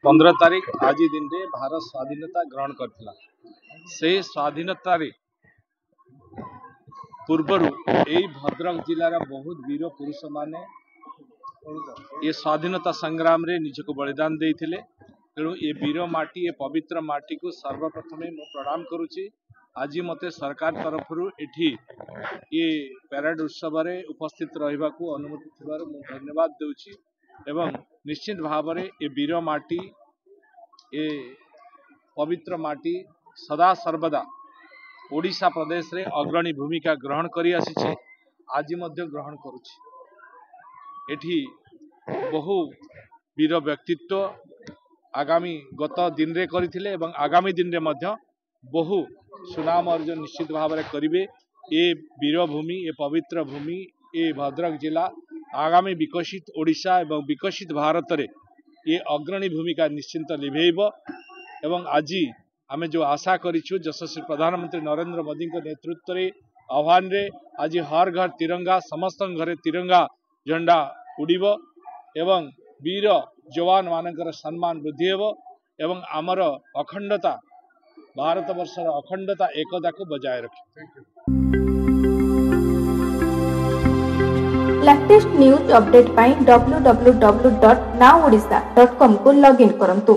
15 तारीख आज दिन रे भारत स्वाधीनता ग्रहण करथिला। से स्वाधीनता रे पूर्वर यही भद्रक जिलार बहुत वीर पुरुष माने ये स्वाधीनता संग्राम रे निजको बलिदान देइथिले। तेणु ये वीर माटी ये पवित्र माटी को सर्वप्रथमे मु प्रणाम करुची। आज मते सरकार तरफ एठी ये परेड उत्सव रे उपस्थित रहिबा को अनुमति थिबार मु धन्यवाद देउची। एवं निश्चित भाव में ये वीर माटी ये पवित्र माटी सदा सर्वदा ओडिशा प्रदेश रे अग्रणी भूमिका ग्रहण करी आसी आज मध्य ग्रहण करुछि। एठी बहु वीर व्यक्तित्व आगामी गत दिन रे करथिले एवं आगामी दिन रे मध्य बहु सुनाम अर्जन निश्चित भाव में करिवे। ये वीर भूमि ये पवित्र भूमि ये भद्रक जिला आगामी विकसित ओडिशा एवं विकसित भारत रे ये अग्रणी भूमिका निश्चिंत लिभेइब। एवं आज आमे जो आशा करिछु यशस्वी प्रधानमंत्री नरेंद्र मोदी के नेतृत्व रे आह्वान रे आज हर घर तिरंगा समस्त घरे तिरंगा झंडा उड़ीब एवं वीर जवान मानकर सम्मान वृद्धि हेब एवं आमर अखंडता भारत वर्षर अखंडता एकता को बजाय रखे। लेटेस्ट न्यूज अपडेट पाई www.nowodisha.com को लॉगिन करंतु।